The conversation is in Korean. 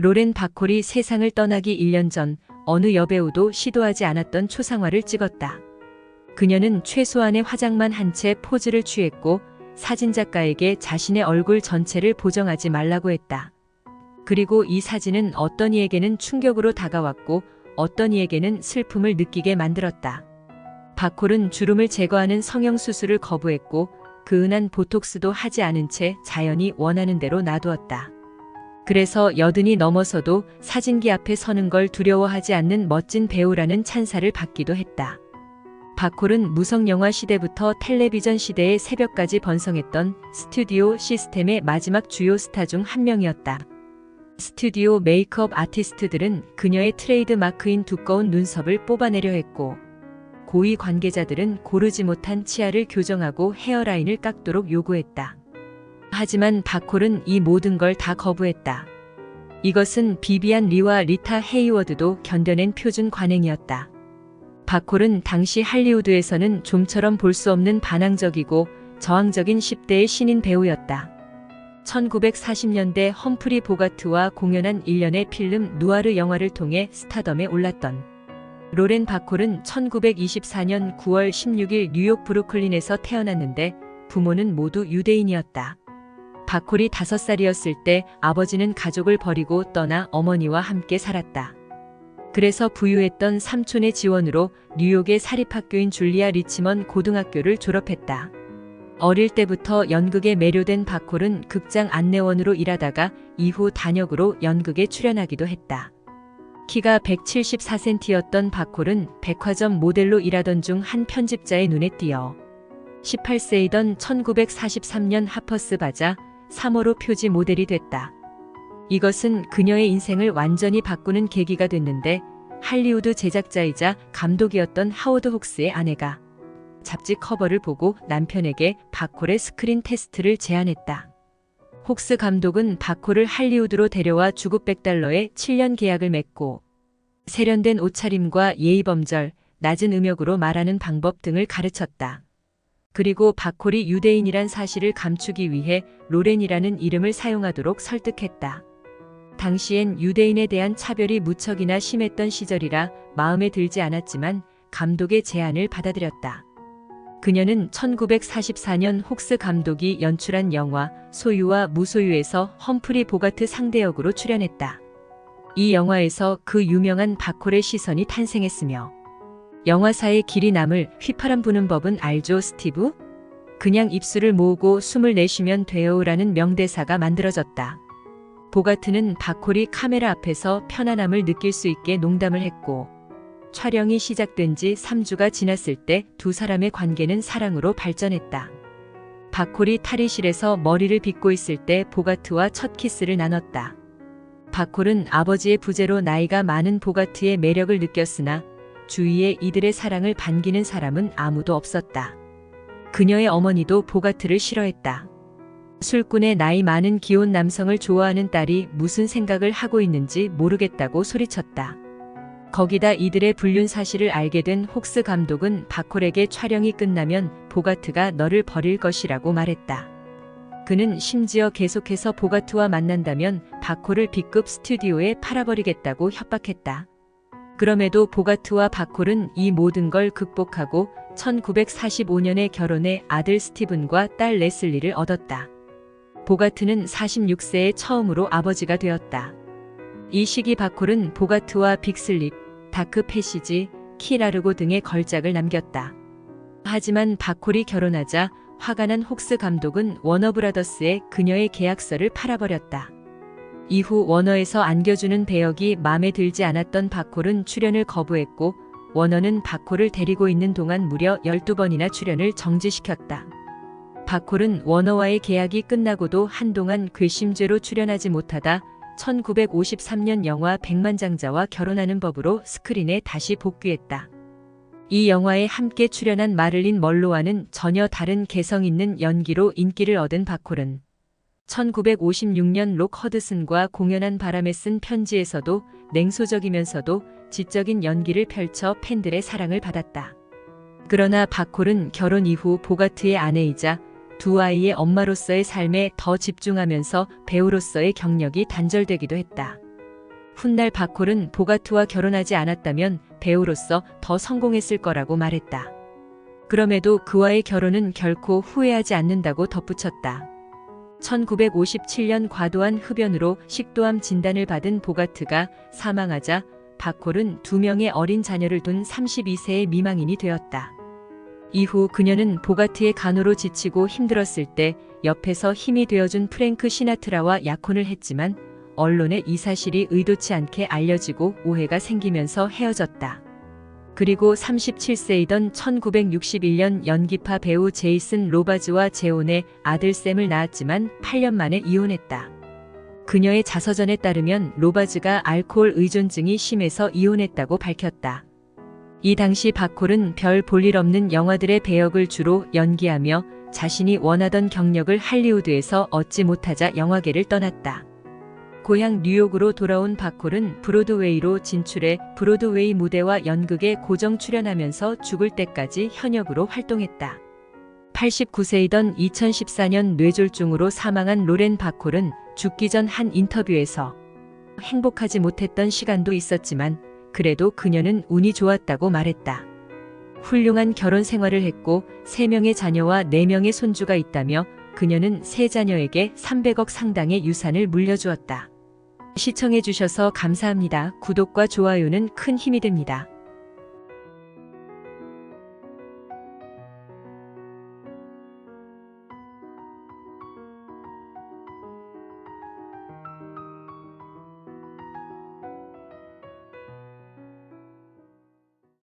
로렌 바콜이 세상을 떠나기 1년 전 어느 여배우도 시도하지 않았던 초상화를 찍었다. 그녀는 최소한의 화장만 한 채 포즈를 취했고 사진작가에게 자신의 얼굴 전체를 보정하지 말라고 했다. 그리고 이 사진은 어떤 이에게는 충격으로 다가왔고 어떤 이에게는 슬픔을 느끼게 만들었다. 바콜은 주름을 제거하는 성형수술을 거부했고 그 은한 보톡스도 하지 않은 채 자연히 원하는 대로 놔두었다. 그래서 여든이 넘어서도 사진기 앞에 서는 걸 두려워하지 않는 멋진 배우라는 찬사를 받기도 했다. 바콜은 무성영화 시대부터 텔레비전 시대의 새벽까지 번성했던 스튜디오 시스템의 마지막 주요 스타 중 한 명이었다. 스튜디오 메이크업 아티스트들은 그녀의 트레이드 마크인 두꺼운 눈썹을 뽑아내려 했고 고위 관계자들은 고르지 못한 치아를 교정하고 헤어라인을 깎도록 요구했다. 하지만 바콜은 이 모든 걸 다 거부했다. 이것은 비비안 리와 리타 헤이워드도 견뎌낸 표준 관행이었다. 바콜은 당시 할리우드에서는 좀처럼 볼 수 없는 반항적이고 저항적인 10대의 신인 배우였다. 1940년대 험프리 보가트와 공연한 일련의 필름 누아르 영화를 통해 스타덤에 올랐던 로렌 바콜은 1924년 9월 16일 뉴욕 브루클린에서 태어났는데 부모는 모두 유대인이었다. 바콜이 5살이었을 때 아버지는 가족을 버리고 떠나 어머니와 함께 살았다. 그래서 부유했던 삼촌의 지원으로 뉴욕의 사립학교인 줄리아 리치먼 고등학교를 졸업했다. 어릴 때부터 연극에 매료된 바콜은 극장 안내원으로 일하다가 이후 단역으로 연극에 출연하기도 했다. 키가 174cm였던 바콜은 백화점 모델로 일하던 중 한 편집자의 눈에 띄어 18세이던 1943년 하퍼스 바자 3호로 표지 모델이 됐다. 이것은 그녀의 인생을 완전히 바꾸는 계기가 됐는데 할리우드 제작자이자 감독이었던 하워드 혹스의 아내가 잡지 커버를 보고 남편에게 바콜의 스크린 테스트를 제안했다. 혹스 감독은 바콜을 할리우드로 데려와 주급 $100에 7년 계약을 맺고 세련된 옷차림과 예의범절, 낮은 음역으로 말하는 방법 등을 가르쳤다. 그리고 바콜이 유대인이란 사실을 감추기 위해 로렌이라는 이름을 사용하도록 설득했다. 당시엔 유대인에 대한 차별이 무척이나 심했던 시절이라 마음에 들지 않았지만 감독의 제안을 받아들였다. 그녀는 1944년 혹스 감독이 연출한 영화 소유와 무소유에서 험프리 보가트 상대역으로 출연했다. 이 영화에서 그 유명한 바콜의 시선이 탄생했으며 영화사의 길이 남을 휘파람 부는 법은 알죠, 스티브? 그냥 입술을 모으고 숨을 내쉬면 돼요라는 명대사가 만들어졌다. 보가트는 바콜이 카메라 앞에서 편안함을 느낄 수 있게 농담을 했고 촬영이 시작된 지 3주가 지났을 때 두 사람의 관계는 사랑으로 발전했다. 바콜이 탈의실에서 머리를 빗고 있을 때 보가트와 첫 키스를 나눴다. 바콜은 아버지의 부재로 나이가 많은 보가트의 매력을 느꼈으나 주위에 이들의 사랑을 반기는 사람은 아무도 없었다. 그녀의 어머니도 보가트를 싫어했다. 술꾼의 나이 많은 귀여운 남성을 좋아하는 딸이 무슨 생각을 하고 있는지 모르겠다고 소리쳤다. 거기다 이들의 불륜 사실을 알게 된 혹스 감독은 바콜에게 촬영이 끝나면 보가트가 너를 버릴 것이라고 말했다. 그는 심지어 계속해서 보가트와 만난다면 바콜을 B급 스튜디오에 팔아버리겠다고 협박했다. 그럼에도 보가트와 바콜은 이 모든 걸 극복하고 1945년에 결혼해 아들 스티븐과 딸 레슬리를 얻었다. 보가트는 46세에 처음으로 아버지가 되었다. 이 시기 바콜은 보가트와 빅슬립, 다크 패시지, 키라르고 등의 걸작을 남겼다. 하지만 바콜이 결혼하자 화가 난 혹스 감독은 워너브라더스에 그녀의 계약서를 팔아버렸다. 이후 워너에서 안겨주는 배역이 마음에 들지 않았던 바콜은 출연을 거부했고 워너는 바콜을 데리고 있는 동안 무려 12번이나 출연을 정지시켰다. 바콜은 워너와의 계약이 끝나고도 한동안 괘씸죄로 출연하지 못하다 1953년 영화 백만장자와 결혼하는 법으로 스크린에 다시 복귀했다. 이 영화에 함께 출연한 마를린 먼로와는 전혀 다른 개성 있는 연기로 인기를 얻은 바콜은 1956년 록 허드슨과 공연한 바람에 쓴 편지에서도 냉소적이면서도 지적인 연기를 펼쳐 팬들의 사랑을 받았다. 그러나 바콜은 결혼 이후 보가트의 아내이자 두 아이의 엄마로서의 삶에 더 집중하면서 배우로서의 경력이 단절되기도 했다. 훗날 바콜은 보가트와 결혼하지 않았다면 배우로서 더 성공했을 거라고 말했다. 그럼에도 그와의 결혼은 결코 후회하지 않는다고 덧붙였다. 1957년 과도한 흡연으로 식도암 진단을 받은 보가트가 사망하자 바콜은 2명의 어린 자녀를 둔 32세의 미망인이 되었다. 이후 그녀는 보가트의 간호로 지치고 힘들었을 때 옆에서 힘이 되어준 프랭크 시나트라와 약혼을 했지만 언론에 이 사실이 의도치 않게 알려지고 오해가 생기면서 헤어졌다. 그리고 37세이던 1961년 연기파 배우 제이슨 로바즈와 재혼해 아들 샘을 낳았지만 8년 만에 이혼했다. 그녀의 자서전에 따르면 로바즈가 알코올 의존증이 심해서 이혼했다고 밝혔다. 이 당시 바콜은 별 볼 일 없는 영화들의 배역을 주로 연기하며 자신이 원하던 경력을 할리우드에서 얻지 못하자 영화계를 떠났다. 고향 뉴욕으로 돌아온 바콜은 브로드웨이로 진출해 브로드웨이 무대와 연극에 고정 출연하면서 죽을 때까지 현역으로 활동했다. 89세이던 2014년 뇌졸중으로 사망한 로렌 바콜은 죽기 전 한 인터뷰에서 행복하지 못했던 시간도 있었지만 그래도 그녀는 운이 좋았다고 말했다. 훌륭한 결혼 생활을 했고 3명의 자녀와 4명의 손주가 있다며 그녀는 3자녀에게 300억 상당의 유산을 물려주었다. 시청해주셔서 감사합니다. 구독과 좋아요는 큰 힘이 됩니다.